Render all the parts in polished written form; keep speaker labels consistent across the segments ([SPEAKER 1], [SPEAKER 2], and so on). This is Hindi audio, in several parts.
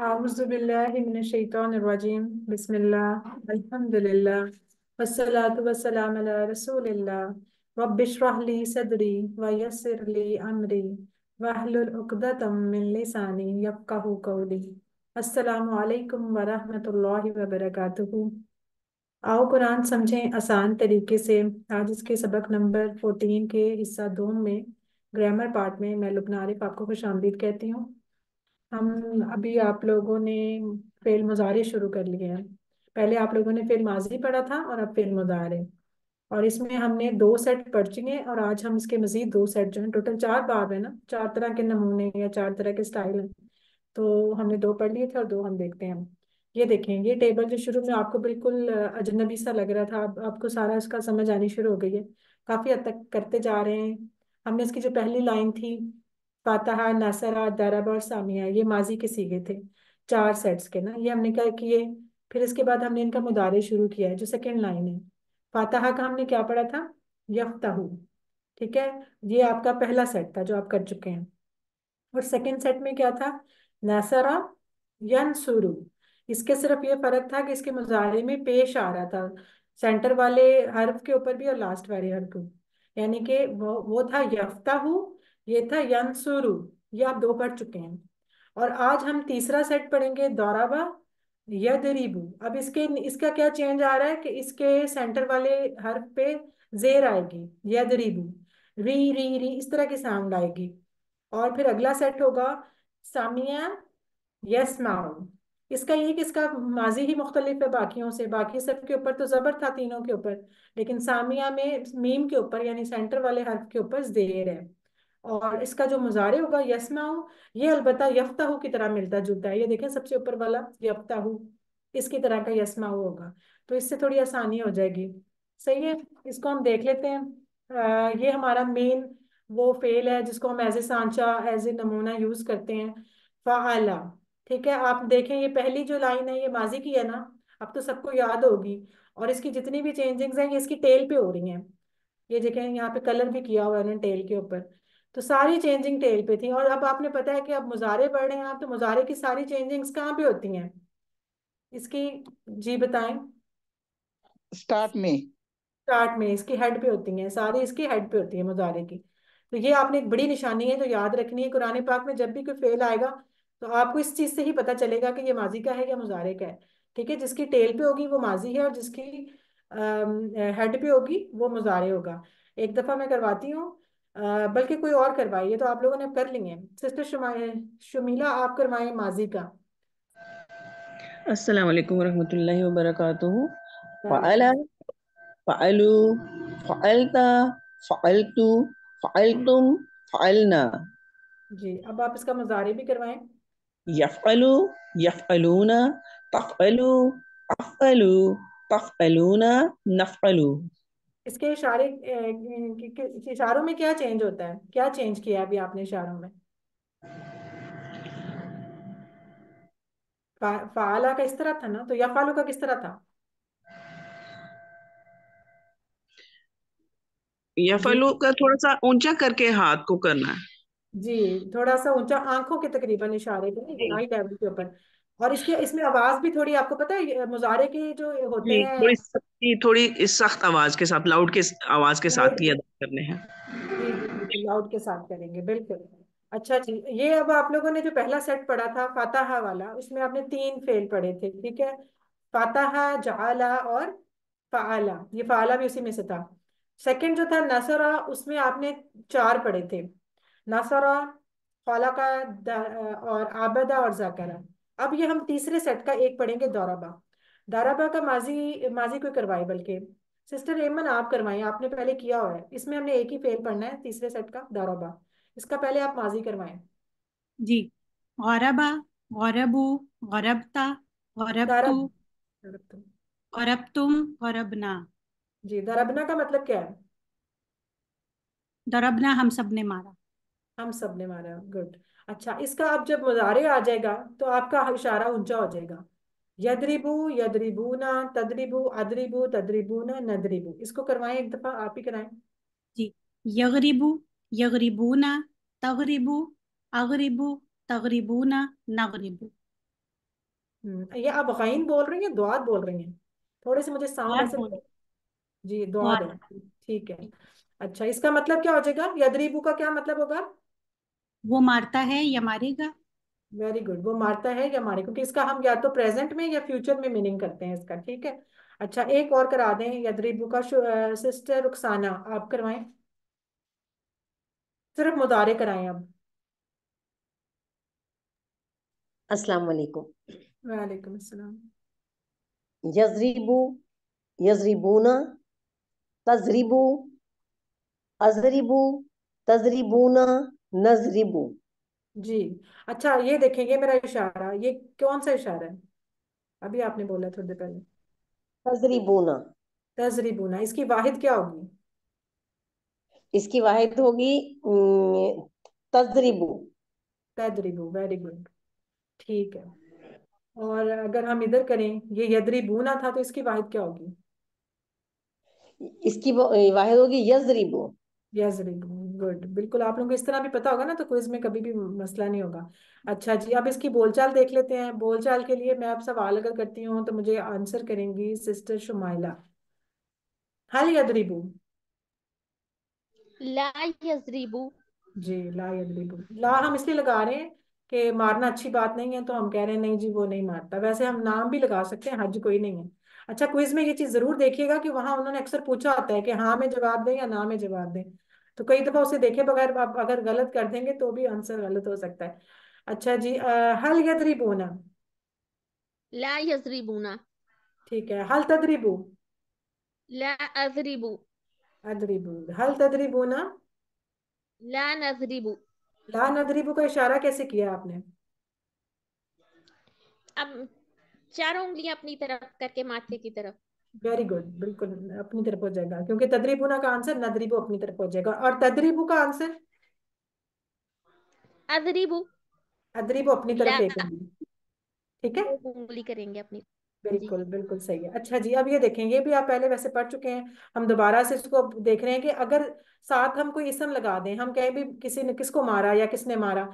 [SPEAKER 1] आउज़ुबिल्लाहिमिनश्शैतानिर्रजीम बिस्मिल्लाह अल्हम्दुलिल्लाह वस्सलातु वस्सलामु अला रसूलिल्लाह रब्बिश्रह ली सदरी व यस्सिर ली अमरी वहलुल उक़दतम मिन लिसानी यफ़क़हू क़ौली। अस्सलामु अलैकुम व रहमतुल्लाहि व बरकातुहू। आओ कुरान समझें आसान तरीके से। आज इसके सबक नंबर 14 के हिस्सा 2 में ग्रामर पार्ट में मैं लुब्ना आरिफ आपको खुशामदीद कहती हूँ। हम अभी आप लोगों ने फेल मुजारे शुरू कर लिए हैं। पहले आप लोगों ने फेल माजी पढ़ा था और अब फेल मुजारे। और इसमें हमने 2 सेट पढ़ चुके हैं और आज हम इसके मजीद 2 सेट जो हैं, टोटल 4 बाब है ना, 4 तरह के नमूने या 4 तरह के स्टाइल हैं। तो हमने 2 पढ़ लिए थे और 2 हम देखते हैं हम। ये देखें, ये टेबल जो शुरू में आपको बिल्कुल अजनबी सा लग रहा था, अब आपको सारा इसका समझ आनी शुरू हो गई है। काफी हद तक करते जा रहे हैं। हमने इसकी जो पहली लाइन थी, फातहा नसरा दरबा और सामिया, ये माजी के सीगे थे 4 सेट्स के ना, ये हमने क्या किए। फिर इसके बाद हमने इनका मुदारे शुरू किया है। जो सेकंड लाइन है फातहा का, हमने क्या पढ़ा था? यफ्तहू। ठीक है, ये आपका पहला सेट था जो आप कर चुके हैं। और सेकंड सेट में क्या था? नसरा यनसुरु। इसके सिर्फ ये फर्क था कि इसके मुजारे में पेश आ रहा था, सेंटर वाले हर्फ के ऊपर भी और लास्ट वाले हर्फ को। यानी कि वो था यफ्ताहु, ये था यनसुरु। ये आप 2 पढ़ चुके हैं। और आज हम तीसरा सेट पढ़ेंगे दौराबा यदरिबु। अब इसके इसका क्या चेंज आ रहा है कि इसके सेंटर वाले हर्फ पे जेर आएगी, यदरिबु। री री री इस तरह की साउंड आएगी। और फिर अगला सेट होगा सामिया यस्माउ। इसका ये कि इसका माजी ही मुख्तलिफ है बाकियों से। बाकी सब के ऊपर तो जबर था तीनों के ऊपर, लेकिन सामिया में मीम के ऊपर यानी सेंटर वाले हर्फ के ऊपर जेर है। और इसका जो मुजारे होगा यस्माउ, ये अलबत्ता यफ्ताहु की तरह मिलता जुलता है। ये देखें सबसे ऊपर वाला यफ्ताहु, इसकी तरह का यस्माउ होगा। तो इससे थोड़ी आसानी हो जाएगी। सही है, इसको हम देख लेते हैं। ये हमारा मेन वो फेल है जिसको हम एज ए सांचा, एज ए नमूना यूज करते हैं, फ़अला। ठीक है, आप देखें ये पहली जो लाइन है ये माजी की है ना, अब तो सबको याद होगी। और इसकी जितनी भी चेंजिंग्स हैं ये इसकी टेल पे हो रही हैं। ये देखें यहाँ पे कलर भी किया हुआ है ना टेल के ऊपर। तो सारी चेंजिंग टेल पे थी। और अब आपने पता है कि अब मुजारे पढ़ रहे हैं आप, तो मुजारे की सारी चेंजिंग्स कहाँ पे होती हैं इसकी? जी बताएं।
[SPEAKER 2] स्टार्ट में।
[SPEAKER 1] स्टार्ट में इसकी हेड पे होती हैं, सारी इसकी हेड पे होती है मुजारे की। तो ये आपने एक बड़ी निशानी है जो याद रखनी है। कुरान पाक में जब भी कोई फेल आएगा तो आपको इस चीज से ही पता चलेगा कि ये माजी का है या मुजारे का है। ठीक है, जिसकी टेल पे होगी वो माजी है और जिसकी हेड पे होगी वो मुजारे होगा। एक दफा मैं करवाती हूँ, बल्कि कोई और करवाइए, तो आप लोगों ने कर लिए हैं। सिस्टर शुमीला आप करवाएं माजी का।
[SPEAKER 3] अस्सलाम वालेकुम वरहमतुल्लाहि वबरकातुहू। फ़अला,
[SPEAKER 1] वालेकुम।
[SPEAKER 3] फ़अलू, फ़अलता, फ़अलतु, फ़अलतुम, फ़अलना।
[SPEAKER 1] जी, अब आप इसका मुजारे भी करवाएं।
[SPEAKER 3] यफ़अलु, यफ़अलूना, तफ़अलु, अफ़अलु, तफ़अलूना, नफ़अलु।
[SPEAKER 1] इसके इशारे इशारों में क्या चेंज होता है? क्या चेंज किया अभी आपने इशारों में? फाला का इस तरह था ना, तो यफालू का किस तरह था? जी।
[SPEAKER 2] यफलू का थोड़ा सा ऊंचा करके हाथ को करना है।
[SPEAKER 1] जी, थोड़ा सा ऊंचा, आंखों के तकरीबन इशारे पे,
[SPEAKER 2] जी
[SPEAKER 1] आई लेवल के ऊपर। और इसके इसमें आवाज भी थोड़ी, आपको पता है मुजारे के जो होते
[SPEAKER 2] जी,
[SPEAKER 1] हैं,
[SPEAKER 2] थोड़ी सख्त आवाज के साथ, लाउड के आवाज के साथ
[SPEAKER 1] लाउड।
[SPEAKER 2] ही अदा करने हैं।
[SPEAKER 1] जी जी बिल्कुल लाउड के साथ करेंगे, बिल्कुल। अच्छा जी, ये अब आप लोगों ने जो पहला सेट पढ़ा था फातहा वाला, उसमें आपने 3 फेल पढ़े थे। ठीक है, फातहा, जाला और फाला। ये फाला भी उसी में से था। सेकंड जो था नसरा, उसमें आपने 4 पढ़े थे। नसरा, खलका, और आबदा और जाकरा। अब ये हम तीसरे सेट का एक पढ़ेंगे, दौराबा। दौराबा का माजी माजी कोई करवाए, बल्कि सिस्टर एमन आप करवाएं, आपने पहले किया हुआ है। इसमें हमने एक ही फेल पढ़ना है तीसरे सेट का, दौराबा। इसका पहले आप माजी करवाएं।
[SPEAKER 4] जी। गौरबा, गौरबू, गौरबता, गौरबतु,
[SPEAKER 1] दरब दरब।
[SPEAKER 4] गौरबतुम, गौरबना।
[SPEAKER 1] जी, दरबना का मतलब क्या है?
[SPEAKER 4] दरबना हम सब ने मारा।
[SPEAKER 1] हम सब ने मारा, गुड। अच्छा, इसका अब जब मुजारे आ जाएगा तो आपका इशारा ऊंचा हो जाएगा। यदरिबू यदरिबूना, तदरिबू अदरिबू, तदरिबूना नदरिबू। इसको करवाएं, एक दफा आप ही कराएं।
[SPEAKER 4] जी। यगरिबू, यगरिबूना, तगरिबू, अगरिबू, तगरिबूना, नगरिबू।
[SPEAKER 1] ये आप गैन बोल रही हैं, दुआद बोल रही हैं? थोड़े से मुझे साउंड
[SPEAKER 4] और
[SPEAKER 1] ऐसे।
[SPEAKER 4] बोलो।
[SPEAKER 1] जी दुआद
[SPEAKER 4] और
[SPEAKER 1] है। ठीक है। अच्छा, इसका मतलब क्या हो जाएगा? यदरीबू का क्या मतलब होगा?
[SPEAKER 4] वो मारता है या मारेगा।
[SPEAKER 1] वेरी गुड, वो मारता है या मारे, क्योंकि इसका हम या तो प्रेजेंट में या फ्यूचर में मीनिंग करते हैं इसका। ठीक है। अच्छा, एक और करा दें यदरीबू का। सिस्टर रुखसाना, आप करवाएं। सिर्फ मुदारे कराएं अब।
[SPEAKER 5] अस्सलाम वालेकुम।
[SPEAKER 1] वालेकुम अस्सलाम।
[SPEAKER 5] यजरिबू, यजरिबूना, तजरिबू, अजरिबू, तजरिबूना, नजरिबू।
[SPEAKER 1] जी। अच्छा, ये देखें, ये मेरा इशारा, ये कौन सा इशारा है? अभी आपने बोला थोड़ी देर पहले।
[SPEAKER 5] तजरिबूना।
[SPEAKER 1] तजरीबुना, इसकी वाहिद क्या होगी?
[SPEAKER 5] इसकी वाहिद होगी तजरिबू।
[SPEAKER 1] तदरीबू, वेरी गुड। ठीक है। और अगर हम इधर करें, ये यदरीबूना था, तो इसकी वाहिद क्या होगी?
[SPEAKER 5] इसकी वाहिद होगी यजरिबू।
[SPEAKER 1] यजरीबू, गुड। बिल्कुल, आप लोगों को इस तरह भी पता होगा ना, तो क्विज में कभी भी मसला नहीं होगा। अच्छा जी, अब इसकी बोलचाल देख लेते हैं। बोलचाल के लिए मैं आप सवाल अगर करती हूँ तो मुझे आंसर करेंगी सिस्टर शुमाइला। हल यदरीबू।
[SPEAKER 6] ला यजरिबू।
[SPEAKER 1] जी, ला यदरीबू। ला हम इसलिए लगा रहे हैं कि मारना अच्छी बात नहीं है, तो हम कह रहे हैं नहीं जी वो नहीं मारता। वैसे हम नाम भी लगा सकते हैं, हज कोई नहीं है। अच्छा, क्विज में ये चीज जरूर देखिएगा कि वहां उन्होंने अक्सर पूछा होता है कि हाँ में जवाब दें या ना में जवाब दें। तो कई दफा उसे देखे बगैर आप अगर गलत कर देंगे तो भी आंसर गलत हो सकता है। अच्छा जी, हल यदरीबूना।
[SPEAKER 6] ला यजरिबूना।
[SPEAKER 1] ठीक है। हल तदरीबू।
[SPEAKER 6] ला अजरिबू।
[SPEAKER 1] अदरीबू। हल तदरीबूना।
[SPEAKER 6] ला नजरिबू।
[SPEAKER 1] ला नदरीबू का इशारा कैसे किया आपने?
[SPEAKER 6] अब चारों उंगलियां अपनी तरफ करके माथे की तरफ।
[SPEAKER 1] वेरी गुड, बिल्कुल अपनी तरफ हो जाएगा, क्योंकि तदरीबुना का आंसर नदरीबू अपनी तरफ हो जाएगा, और तदरीबू का आंसर
[SPEAKER 6] अजरिबू।
[SPEAKER 1] अदरीबू अपनी
[SPEAKER 6] ला
[SPEAKER 1] तरफ एक उंगली। ठीक है।
[SPEAKER 6] दो उंगली करेंगे अपनी। जी।
[SPEAKER 1] बिल्कुल बिल्कुल सही है। अच्छा जी, अब ये देखें, ये भी आप पहले वैसे पढ़ चुके हैं, हम दोबारा से इसको अब देख रहे हैं कि अगर साथ हम कोई इसम लगा दें, हम कहें भी किसी ने किसको मारा या किसने मारा,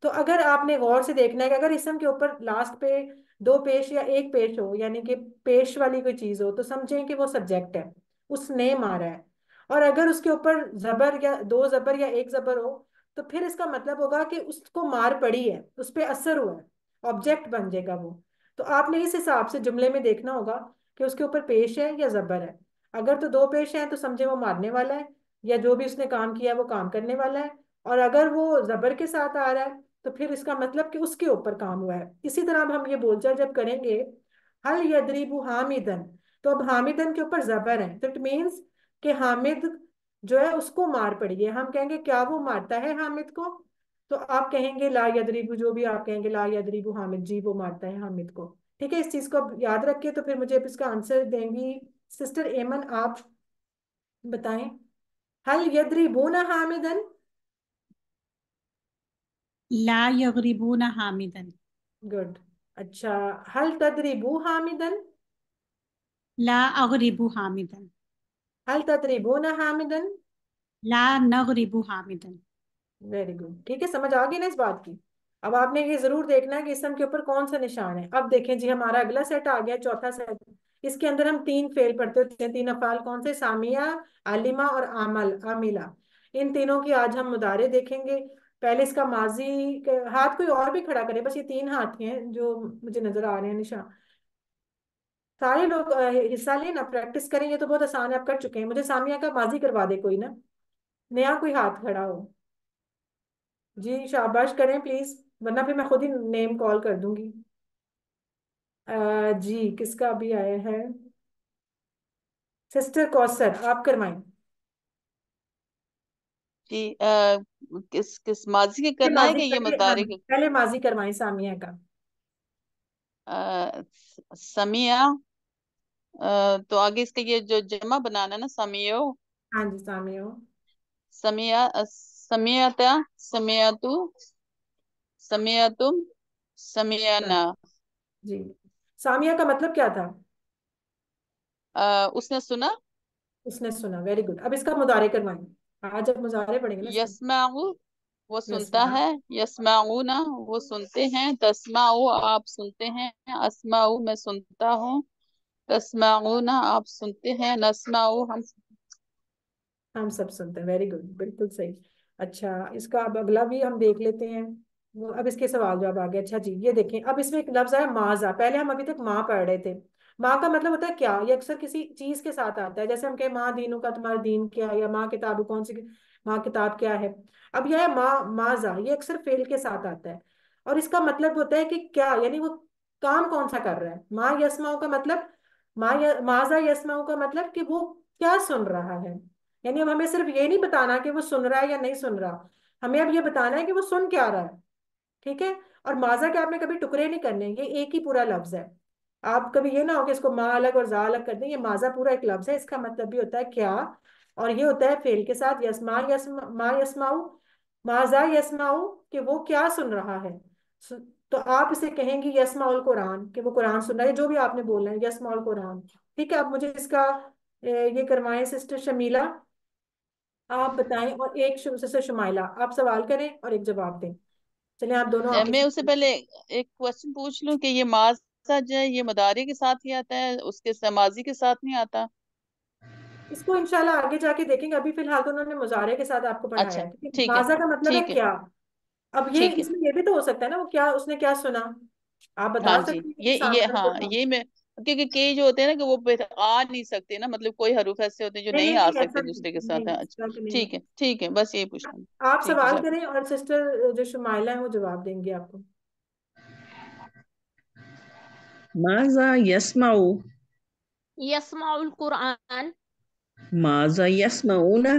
[SPEAKER 1] तो अगर आपने गौर से देखना है कि अगर इसम के ऊपर लास्ट पे दो पेश या एक पेश हो, यानी कि पेश वाली कोई चीज हो, तो समझें कि वो सब्जेक्ट है, उसने मारा है। और अगर उसके ऊपर जबर या दो जबर या एक जबर हो, तो फिर इसका मतलब होगा कि उसको मार पड़ी है, उस पर असर हुआ है, ऑब्जेक्ट बन जाएगा वो। तो आपने इस हिसाब से जुमले में देखना होगा कि उसके ऊपर पेश है या जबर है। अगर तो दो पेश हैं तो समझे वो मारने वाला है, या जो भी उसने काम किया वो काम करने वाला है। और अगर वो जबर के साथ आ रहा है, तो फिर इसका मतलब कि उसके ऊपर काम हुआ है। इसी तरह अब हम ये बोलचाल जब करेंगे, हल यदरीबु हामिदन, तो अब हामिदन के ऊपर जबर है, तो इट मीन्स कि हामिद जो है उसको मार पड़ी है। हम कहेंगे क्या वो मारता है हामिद को? तो आप कहेंगे ला यदरीबु, जो भी आप कहेंगे, ला यदरीबु हामिद, जी वो मारता है हामिद को। ठीक है, इस चीज को अब याद रखिए। तो फिर मुझे अब इसका आंसर देंगी सिस्टर एमन, आप बताएं। हल यदरीबूना हामिदन।
[SPEAKER 4] ला यगरिबून हामिदन।
[SPEAKER 1] गुड। अच्छा, हल तदरीबू हामिदन।
[SPEAKER 4] ला अगरिबू हामिदन।
[SPEAKER 1] हल तदरीबूना हामिदन।
[SPEAKER 4] ला नगरिबू हामिदन।
[SPEAKER 1] Very good. ठीक है, समझ आ गई ना इस बात की? अब आपने ये जरूर देखना है कि इसम के ऊपर कौन सा निशान है। अब देखें जी, हमारा अगला सेट आ गया, चौथा सेट। इसके अंदर हम तीन फेल पढ़ते होते हैं, तीन अफाल। कौन से? सामिया, आलिमा और आमल, आमिला। इन तीनों की आज हम मुदारे देखेंगे। पहले इसका माजी हाथ कोई और भी खड़ा करे, बस ये तीन हाथ हैं जो मुझे नजर आ रहे हैं निशान। सारे लोग हिस्सा लें ना, प्रैक्टिस करें, ये तो बहुत आसान है, आप कर चुके हैं। मुझे सामिया का माजी करवा दे कोई ना, नया कोई हाथ खड़ा हो। जी शाबाश करें प्लीज, वरना फिर मैं खुद ही नेम कॉल कर दूंगी। जी, किसका अभी आया है? सिस्टर कौसर, आप करवाएं।
[SPEAKER 7] कि किस किस माजी के
[SPEAKER 1] ये
[SPEAKER 7] करना है
[SPEAKER 1] माजी
[SPEAKER 7] कि ये
[SPEAKER 1] पहले, हाँ
[SPEAKER 7] मुतारे के?
[SPEAKER 1] पहले माजी करवाएं सामिया का।
[SPEAKER 7] समिया। तो आगे इसका ये जो जमा बनाना है ना, समियो।
[SPEAKER 1] हाँ जी, सामिया।
[SPEAKER 7] समिया, समियाता, समियातु, समियातुम, समियाना।
[SPEAKER 1] जी, सामिया का मतलब क्या था?
[SPEAKER 7] उसने सुना।
[SPEAKER 1] उसने सुना, वेरी गुड। अब इसका मुदारे करवाएं। आज अब मुजारे पड़ेंगे ना इसके।
[SPEAKER 7] यस्माउ, वो सुनता है, यस्माऊना वो सुनते हैं, तस्माऊ आप सुनते हैं, अस्माऊ मैं सुनता हूँ, तस्माऊना आप सुनते हैं, नस्माऊ
[SPEAKER 1] हम सब सुनते हैं। वेरी गुड, बिल्कुल सही। अच्छा, इसका अब अगला भी हम देख लेते हैं। अब इसके सवाल जवाब आ गए। अच्छा जी, ये देखें, अब इसमें एक लफ्ज आया माजा। पहले हम अभी तक माँ पढ़ रहे थे। माँ का मतलब होता है क्या। ये अक्सर किसी चीज के साथ आता है, जैसे हम कहें माँ दीनू का, तुम्हारा दीन क्या है, या माँ किताबू कौन सी, माँ किताब क्या है। अब यह है माँ माजा, ये अक्सर फेल के साथ आता है। और इसका मतलब होता है कि क्या, यानी वो काम कौन सा कर रहा है। माँ यस्माऊ का मतलब, माजा यस्माऊ का मतलब कि वो क्या सुन रहा है। यानी अब हमें सिर्फ ये नहीं बताना कि वो सुन रहा है या नहीं सुन रहा, हमें अब ये बताना है कि वो सुन क्या रहा है। ठीक है। और माजा के आपने कभी टुकड़े नहीं करने, ये एक ही पूरा लफ्ज है। आप कभी ये ना हो कि इसको माँ अलग और जा अलग कर दें। ये माजा पूरा एक लफ्ज है, इसका मतलब भी होता है क्या। और ये होता है फेल के साथ, यस्मा मा यस्माऊ, माजा यस्माऊ, कि वो क्या सुन रहा है। तो आप इसे कहेंगे यस्माउल कुरान, कि वो कुरान सुन रहा है, जो भी आपने बोलना है यस्माउल कुरान। ठीक है। आप मुझे इसका ये करवाएं सिस्टर शमीला, आप बताएं। और एक से शुमाइला, आप सवाल करें और एक जवाब दें। चलिए आप दोनों
[SPEAKER 7] मैं
[SPEAKER 1] आपस
[SPEAKER 7] उससे
[SPEAKER 1] में।
[SPEAKER 7] पहले एक क्वेश्चन पूछ लूं कि ये माजा जो है ये मदारी के साथ ही आता है, उसके समाजी के साथ नहीं आता?
[SPEAKER 1] इसको इंशाल्लाह आगे जाके देखेंगे, अभी फिलहाल तो उन्होंने मुजारे के साथ आपको पढ़ाया
[SPEAKER 7] अच्छा
[SPEAKER 1] है। ठीक है,
[SPEAKER 7] ठीक है
[SPEAKER 1] माजा का मतलब है
[SPEAKER 7] ठीक है
[SPEAKER 1] क्या। अब ये
[SPEAKER 7] ठीक है।
[SPEAKER 1] इसमें ये भी तो हो सकता है ना, वो क्या, उसने क्या सुना। आप
[SPEAKER 7] हाँ
[SPEAKER 1] बता
[SPEAKER 7] जी,
[SPEAKER 1] सकते हैं कि
[SPEAKER 7] ये
[SPEAKER 1] सामने को
[SPEAKER 7] हाँ
[SPEAKER 1] था।
[SPEAKER 7] ये मैं, क्योंकि कई जो होते हैं ना कि वो आ नहीं सकते ना, मतलब कोई हरूफ ऐसे होते हैं जो
[SPEAKER 1] नहीं
[SPEAKER 7] नहीं
[SPEAKER 1] नहीं
[SPEAKER 7] आ
[SPEAKER 1] नहीं, ऐसा
[SPEAKER 7] सकते
[SPEAKER 1] नहीं,
[SPEAKER 7] दूसरे के साथ
[SPEAKER 1] नहीं
[SPEAKER 7] है।
[SPEAKER 1] इस
[SPEAKER 7] अच्छा
[SPEAKER 1] तरह का नहीं है।
[SPEAKER 7] ठीक है, बस यही पूछना।
[SPEAKER 1] आप
[SPEAKER 7] ठीक है
[SPEAKER 1] सवाल
[SPEAKER 7] चलो।
[SPEAKER 1] करें और सिस्टर जो शुमाइला है वो जवाब देंगे आपको।
[SPEAKER 2] माजा यस्माऊ।
[SPEAKER 6] यस्माउल कुरान।
[SPEAKER 2] माजा यस्माऊना।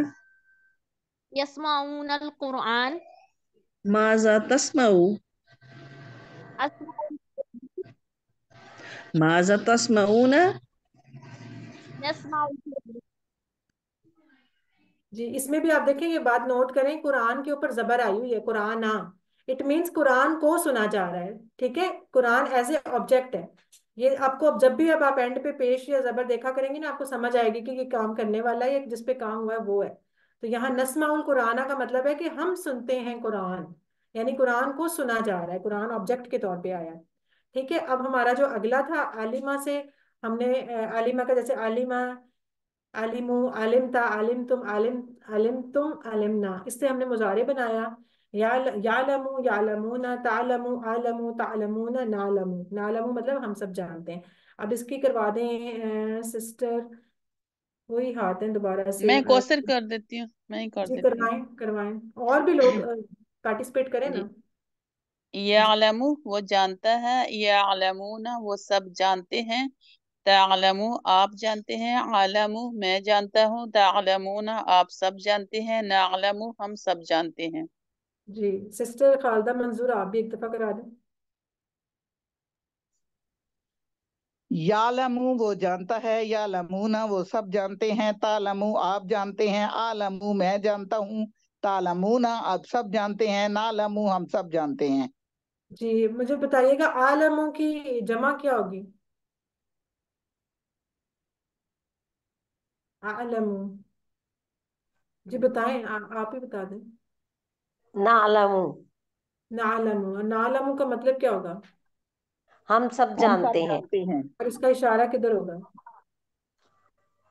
[SPEAKER 6] यस्माउनल कुरान।
[SPEAKER 2] माजा तस्माऊ।
[SPEAKER 6] अस्माउल
[SPEAKER 2] माजा तस्माऊना।
[SPEAKER 6] यस्माउल
[SPEAKER 1] जी, इसमें भी आप देखें, ये बात नोट करें, कुरान के ऊपर जबर आई हुई है, कुरान आ। इट मीन्स कुरान को सुना जा रहा है। ठीक है, कुरान एज ए ऑब्जेक्ट है। ये आपको अब जब भी, अब आप एंड पे पेश या जबर देखा करेंगे ना, आपको समझ आएगी कि ये काम करने वाला है, या जिस पे काम हुआ है वो है। तो यहाँ नस्माउल कुराना का मतलब है कि हम सुनते हैं कुरान, यानी कुरान को सुना जा रहा है, कुरान ऑब्जेक्ट के तौर पे आया है। ठीक है। अब हमारा जो अगला था आलिमा से, हमने आलिमा का, जैसे आलिमा, आलिमु, आलिम था, आलिम तुम, आलिम, आलिम तुम, आलिमना, इससे हमने मुजारे बनाया। या यालमु, यालमूना, तालमु, आलमु, तालमूना, नालमु, नालमु मतलब हम सब जानते हैं। अब इसकी करवा दें सिस्टर, वही हाथ है दोबारा से
[SPEAKER 7] मैं क्वेश्चन कर देती हूँ, मैं ही कर
[SPEAKER 1] जी
[SPEAKER 7] देती हूँ।
[SPEAKER 1] करवाएं करवाएं, और भी लोग पार्टिसिपेट करें
[SPEAKER 7] जी,
[SPEAKER 1] ना। जी
[SPEAKER 7] यालमु वो जानता है, यालमूना वो सब जानते हैं, तालमु आप जानते हैं, आलमु मैं जानता हूँ, तालमूना आप सब जानते हैं, नालमु हम सब जानते हैं।
[SPEAKER 1] जी, सिस्टर खालदा मंजूर, आप भी एक दफा करा दें।
[SPEAKER 8] यालमू वो जानता है, या लमूना वो सब जानते हैं, तालमू आप जानते हैं, आलमू मैं जानता हूँ, तालमूना आप सब जानते हैं, नालमू हम सब जानते हैं।
[SPEAKER 1] जी मुझे बताइएगा, आलमों की जमा क्या होगी। आलमू, जी बताएं, आप ही बता दें।
[SPEAKER 5] नालमू
[SPEAKER 1] नालमू, नालमू का मतलब क्या होगा।
[SPEAKER 5] हम सब
[SPEAKER 8] हम सब
[SPEAKER 5] जानते हैं।
[SPEAKER 8] जानते हैं।
[SPEAKER 1] और इसका इशारा किधर होगा।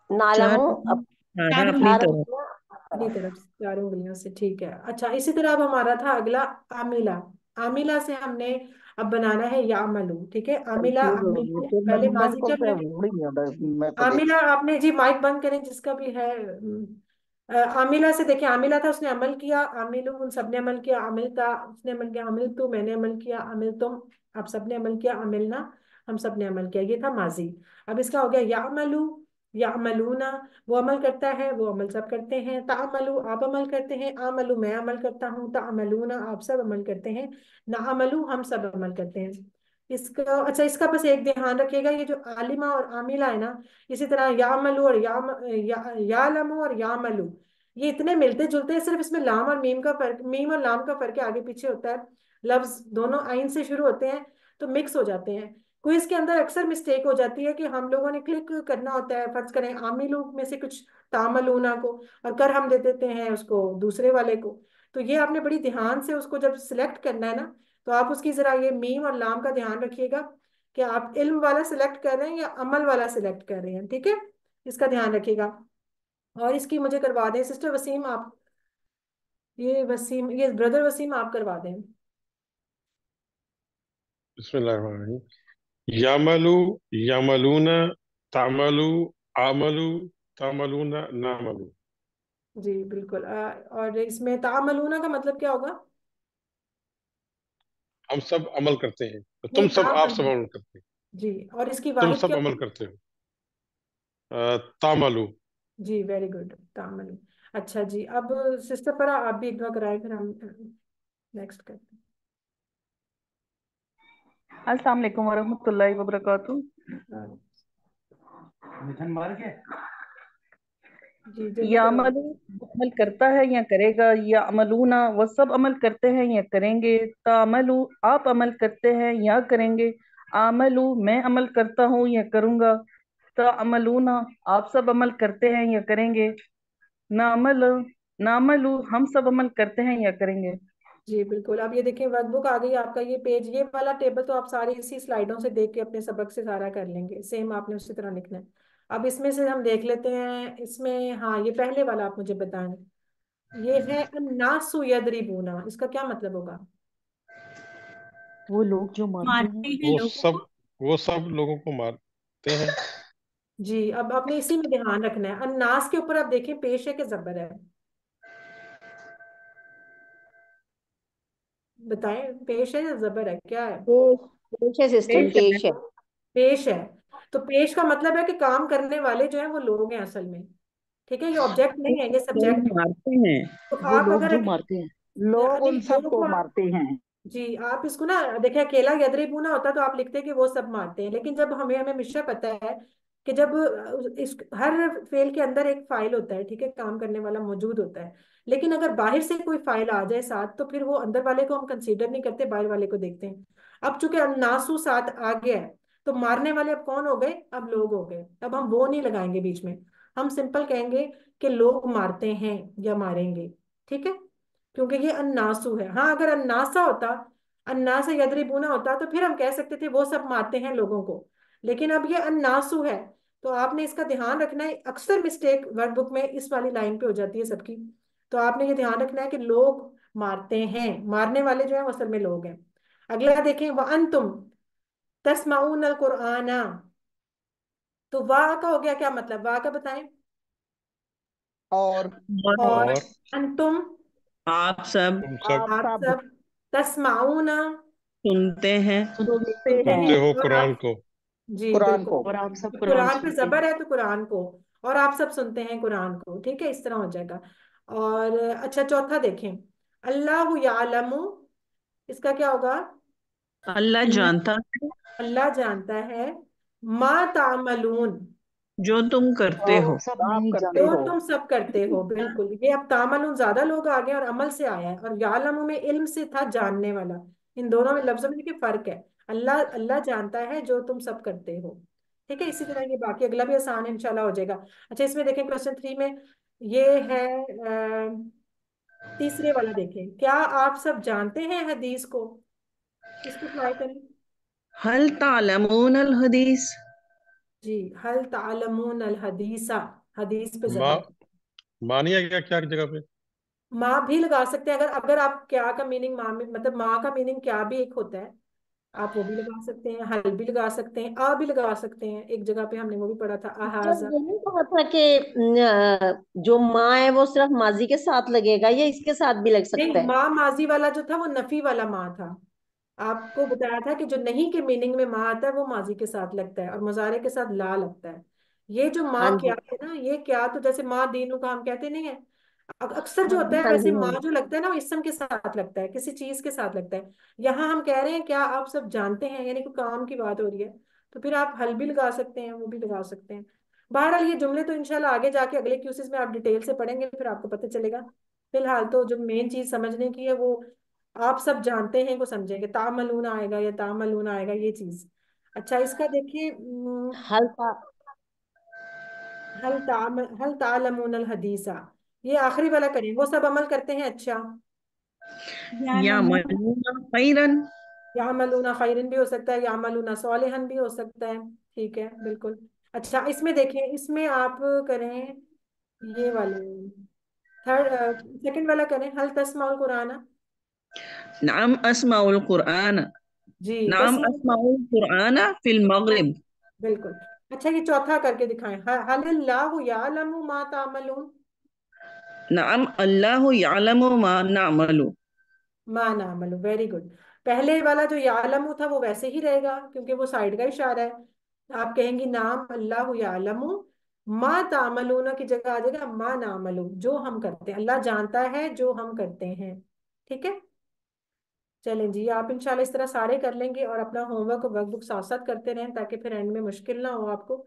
[SPEAKER 2] चार
[SPEAKER 5] नालमू
[SPEAKER 2] सारा
[SPEAKER 4] चार
[SPEAKER 2] अपनी
[SPEAKER 4] उंगली।
[SPEAKER 5] चार
[SPEAKER 2] तरफ।
[SPEAKER 5] उंगलियां
[SPEAKER 1] अपनी
[SPEAKER 5] तरफ।
[SPEAKER 1] तरफ से, चार उंगलियों से। ठीक है। अच्छा, इसी तरह अब हमारा था अगला आमिला। आमिला से हमने अब बनाना है यामलू। ठीक है, आमिला, आमिलू, पहले माजी का है।
[SPEAKER 8] मैं तो देख
[SPEAKER 1] आमिला, आपने जी माइक बंद करें जिसका भी है। आमिला से देखिए, आमिला था उसने अमल किया, आमिलू उन सबने अमल किया, अमिल था उसने अमल किया, अमिल तू मैंने अमल किया, अमिल तुम आप सबने अमल किया, अमिलना हम सबने अमल किया। ये था माजी। अब इसका हो गया यामलू, यामलूना, वो अमल करता है, वो अमल सब करते हैं, तामलू आप अमल करते हैं, आमलू मैं अमल करता हूँ, तामलूना आप सब अमल करते हैं, ना अमलू हम सब अमल करते हैं। इसका अच्छा, इसका बस एक ध्यान रखिएगा, ये जो आलिमा और आमिला है ना, इसी तरह यामलू और यालमू और यामलू, ये इतने मिलते जुलते हैं, सिर्फ इसमें लाम और मीम का फर्क, मीम और लाम का फर्क है, आगे पीछे होता है। लफ्ज दोनों आइन से शुरू होते हैं तो मिक्स हो जाते हैं। क्विज के अंदर अक्सर मिस्टेक हो जाती है कि हम लोगों ने क्लिक करना होता है, फर्ज करें आमिलू में से कुछ तामलूना को, और कर हम दे देते हैं उसको दूसरे वाले को। तो ये आपने बड़ी ध्यान से उसको जब सिलेक्ट करना है ना, तो आप उसकी जरा ये मीम और लाम का ध्यान रखिएगा कि आप इल्म वाला सिलेक्ट कर रहे हैं या अमल वाला सिलेक्ट कर रहे हैं, ठीक है, इसका ध्यान रखिएगा। और इसकी मुझे करवा दें सिस्टर वसीम आप, ये वसीम, ये ब्रदर वसीम आप करवा दें।
[SPEAKER 9] बिस्मिल्लाहिर्रहमानिर्रहीम। यामलू, यामलूना, तामलू, आमलू, तामलूना, नामलू।
[SPEAKER 1] जी बिल्कुल। और इसमें तामलूना का मतलब क्या होगा?
[SPEAKER 9] हम सब अमल करते हैं, तो
[SPEAKER 1] नहीं,
[SPEAKER 9] तुम सब, आप सब
[SPEAKER 1] तामलून।
[SPEAKER 9] अमल करते हैं।
[SPEAKER 1] जी, और इसकी
[SPEAKER 9] तुम
[SPEAKER 1] वाहिद
[SPEAKER 9] सब
[SPEAKER 1] क्या
[SPEAKER 9] अमल
[SPEAKER 1] होगी?
[SPEAKER 9] करते हो। तामलू।
[SPEAKER 1] जी वेरी गुड, तामलून। अच्छा जी, अब सिस्टर पर आप भी एक दफा कराएं, फिर हम नेक्स्ट करते
[SPEAKER 3] अस्सलाम वालेकुम वरहमतुल्लाहि वबरकातुहू।
[SPEAKER 1] हैं। जी जल्दी कराओ।
[SPEAKER 3] यामलू अमल करता है या करेगा, या अमलूना वो सब अमल करते हैं या करेंगे, तामलू आप अमल करते हैं या करेंगे, आमलू मैं अमल करता हूँ या करूँगा, तामलूना आप सब अमल करते हैं या करेंगे, नामल नामलू हम सब अमल करते हैं या करेंगे।
[SPEAKER 1] जी बिल्कुल। अब ये देखें वर्कबुक आ गई आपका, ये पेज, ये वाला टेबल तो आप सारी इसी स्लाइडों से देख के अपने सबक से सारा कर लेंगे, सेम आपने उसी तरह लिखना है। अब इसमें से हम देख लेते हैं, इसमें हाँ ये पहले वाला आप मुझे बताएं। ये है अन्नासु यदरिबूना, इसका क्या मतलब होगा?
[SPEAKER 3] वो लोग जो मारते हैं।
[SPEAKER 4] मारते हैं
[SPEAKER 9] वो
[SPEAKER 4] लोगों
[SPEAKER 9] सब,
[SPEAKER 4] को।
[SPEAKER 9] वो सब लोगों को मारते हैं।
[SPEAKER 1] जी, अब आपने इसी में ध्यान रखना है। अन्नास के ऊपर आप देखें पेश है कि जबर है? बताएं, पेश है या जबर है, क्या है?
[SPEAKER 5] पेश, पेश है सिस्टर,
[SPEAKER 3] पेश है।
[SPEAKER 5] पेश है।
[SPEAKER 1] पेश है। तो पेश का मतलब है कि काम करने वाले जो है वो लोग हैं असल में, ठीक है, ये ऑब्जेक्ट नहीं है, ये
[SPEAKER 3] लोग
[SPEAKER 1] सब्जेक्ट है।
[SPEAKER 3] मारते हैं।
[SPEAKER 1] तो
[SPEAKER 3] वो
[SPEAKER 1] आप
[SPEAKER 3] लोग
[SPEAKER 1] अगर
[SPEAKER 3] जो मारते हैं।
[SPEAKER 8] लोग
[SPEAKER 1] नहीं,
[SPEAKER 8] उन सब
[SPEAKER 1] लोग
[SPEAKER 8] को
[SPEAKER 1] को
[SPEAKER 8] मारते हैं।
[SPEAKER 1] जी आप इसको ना देखिए, अकेला यदरिबू ना होता तो आप लिखते कि वो सब मारते हैं, लेकिन जब हमें हमें हमेशा पता है कि जब इस हर फेल के अंदर एक फाइल होता है, ठीक है, काम करने वाला मौजूद होता है, लेकिन अगर बाहर से कोई फाइल आ जाए साथ तो फिर वो अंदर वाले को हम कंसीडर नहीं करते, बाहर वाले को देखते हैं। अब चूंकि अन्नासु साथ आ गया है, तो मारने वाले अब कौन हो गए? अब लोग हो गए। अब हम वो नहीं लगाएंगे बीच में, हम सिंपल कहेंगे कि लोग मारते हैं या मारेंगे, ठीक है, क्योंकि ये अन्नासु है। हाँ अगर अन्नासा होता, अन्नास यदरिबूना होता, तो फिर हम कह सकते थे वो सब मारते हैं लोगों को, लेकिन अब ये अन्नासु है। तो आपने इसका ध्यान रखना है, अक्सर मिस्टेक वर्कबुक में इस वाली लाइन पे हो जाती है सबकी। तो आपने ये ध्यान रखना है कि लोग मारते हैं, मारने वाले जो है वो असल में लोग हैं। अगला देखें, व अंतुम तस्माऊन अल कुरआना। तो वाह का हो गया, क्या मतलब वाह का बताएं?
[SPEAKER 8] और
[SPEAKER 1] और
[SPEAKER 9] और
[SPEAKER 1] अंतुम
[SPEAKER 2] आप सब
[SPEAKER 9] तुम सब
[SPEAKER 8] आप
[SPEAKER 1] आप
[SPEAKER 8] सब
[SPEAKER 1] सब, तस्माऊना
[SPEAKER 2] सुनते हैं।
[SPEAKER 8] सुनते
[SPEAKER 1] सुनते
[SPEAKER 8] हैं
[SPEAKER 1] हैं,
[SPEAKER 9] सुनते हो
[SPEAKER 1] और
[SPEAKER 9] कुरान
[SPEAKER 1] आप,
[SPEAKER 9] को।
[SPEAKER 1] जी
[SPEAKER 8] कुरान
[SPEAKER 1] बिल्कुल,
[SPEAKER 8] को।
[SPEAKER 3] और आप सब कुरान
[SPEAKER 1] कुरान पे
[SPEAKER 3] सुनते हैं।
[SPEAKER 1] जबर है तो कुरान को, और आप सब सुनते हैं कुरान को, ठीक है, इस तरह हो जाएगा। और अच्छा चौथा देखें, अल्लाह यालमु, इसका क्या होगा?
[SPEAKER 2] अल्लाह
[SPEAKER 1] अल्लाह,
[SPEAKER 2] जानता है
[SPEAKER 1] अल्लाह जानता है, मा तामलून,
[SPEAKER 2] जो तुम करते
[SPEAKER 3] आप
[SPEAKER 2] हो।
[SPEAKER 3] सब
[SPEAKER 8] आप
[SPEAKER 3] नहीं
[SPEAKER 8] करते
[SPEAKER 3] जानते।
[SPEAKER 1] जो
[SPEAKER 8] हो।
[SPEAKER 1] तुम सब करते हो, बिल्कुल। ये अब तामलुन ज्यादा लोग आ गए और अमल से आया है, और यालमु में इल्म से था, जानने वाला। इन दोनों में लफ्जों में देखिए फर्क है। अल्लाह, अल्लाह जानता है जो तुम सब करते हो, ठीक है। इसी तरह ये बाकी अगला भी आसान इंशाल्लाह हो जाएगा। अच्छा इसमें देखें क्वेश्चन 3 में, ये है तीसरे वाला देखें, क्या आप सब जानते हैं हदीस को? इसको ट्राई करें।
[SPEAKER 2] हल तालमून अल हदीस।
[SPEAKER 1] जी, हल तालमून अल हदीसा, हदीस पे
[SPEAKER 9] माँ,
[SPEAKER 1] जबर।
[SPEAKER 9] मानिया क्या क्या जगह पे।
[SPEAKER 1] माँ भी लगा सकते हैं, अगर अगर आप क्या का मीनिंग माँ में, मतलब माँ का मीनिंग क्या भी एक होता है, आप वो भी लगा सकते हैं, हल भी लगा सकते हैं, आ भी लगा सकते हैं। एक जगह पे हमने वो भी पढ़ा था,
[SPEAKER 5] जब
[SPEAKER 1] आहाजा।
[SPEAKER 5] ये नहीं कहा था कि जो माँ है वो सिर्फ माजी के साथ लगेगा या इसके साथ भी लग सकता
[SPEAKER 1] नहीं,
[SPEAKER 5] है?
[SPEAKER 1] माँ माजी वाला जो था वो नफी वाला माँ था। आपको बताया था कि जो नहीं के मीनिंग में माँ आता है वो माजी के साथ लगता है और मुजारे के साथ ला लगता है। ये जो
[SPEAKER 5] हाँ
[SPEAKER 1] माँ क्या
[SPEAKER 5] जी।
[SPEAKER 1] है ना, ये क्या, तो जैसे माँ दीनू का हम कहते नहीं है, अक्सर जो
[SPEAKER 5] हाँ
[SPEAKER 1] होता
[SPEAKER 5] जी,
[SPEAKER 1] है
[SPEAKER 5] हाँ
[SPEAKER 1] वैसे
[SPEAKER 5] जी, हाँ
[SPEAKER 1] माँ
[SPEAKER 5] जी।
[SPEAKER 1] जो लगता है ना वो इसम के साथ लगता है, किसी चीज के साथ लगता है। यहाँ हम कह रहे हैं क्या आप सब जानते हैं, यानी कि काम की बात हो रही है, तो फिर आप हल भी लगा सकते हैं, वो भी लगा सकते हैं। बहरहाल ये जुमले तो इंशाल्लाह आगे जाके अगले क्यूसेस में आप डिटेल से पढ़ेंगे, फिर आपको पता चलेगा। फिलहाल तो जो मेन चीज समझने की है वो आप सब जानते हैं को समझेंगे, तामलून आएगा या तामलून आएगा, ये चीज। अच्छा इसका देखिए,
[SPEAKER 5] हल्का।
[SPEAKER 1] हल तालमून अल हदीसा, ये आखिरी वाला करें, वो सब अमल करते हैं, अच्छा।
[SPEAKER 4] यालमून
[SPEAKER 3] यामलूना खैरन।
[SPEAKER 1] यामलूना खैरन भी हो सकता है, यामलूना सालिहन भी हो सकता है। ठीक है, बिल्कुल। अच्छा, इसमें देखें, इसमें आप करें ये वाले, थर्ड सेकंड वाला करें, हल तस्माउल कुरान।
[SPEAKER 3] नाम अस्माउल कुरान।
[SPEAKER 1] जी,
[SPEAKER 3] नाम
[SPEAKER 1] तस्मा,
[SPEAKER 3] अस्माउल कुरान फिल मगरिब।
[SPEAKER 1] बिल्कुल। अच्छा, ये चौथा करके दिखाएं, हल अल्लाहु यालमु मा तामलून।
[SPEAKER 3] नाम अल्लाहु यालमु मा नअमलु।
[SPEAKER 1] मा नामलू, वेरी गुड। पहले वाला जो यालमु था वो वैसे ही रहेगा क्योंकि वो साइड का इशारा है। आप कहेंगी नाम अल्लाह यालमु, मा तामलूना की जगह आ जाएगा मा नामलू, जो हम करते हैं, अल्लाह जानता है जो हम करते हैं। ठीक है, चलें जी, आप इंशाल्लाह इस तरह सारे कर लेंगे और अपना होमवर्क और वर्कबुक साथ साथ करते रहें ताकि फिर एंड में मुश्किल ना हो आपको।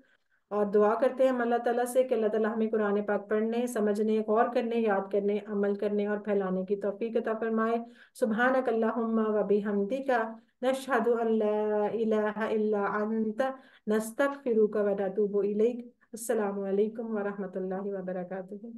[SPEAKER 1] और दुआ करते हैं हम अल्लाह ताला से कि अल्लाह ताला हमें कुरान पाक पढ़ने, समझने, गौर करने, याद करने, अमल करने और फैलाने की तौफीक अता फरमाए। सुब्हानक अल्लाहुम्मा व बिहम्दिका नशहदु अल्ला इलाहा इल्ला अंत नस्तगफिरुका व नतूबु इलैक। अस्सलामु अलैकुम व रहमतुल्लाहि व बरकातुहू।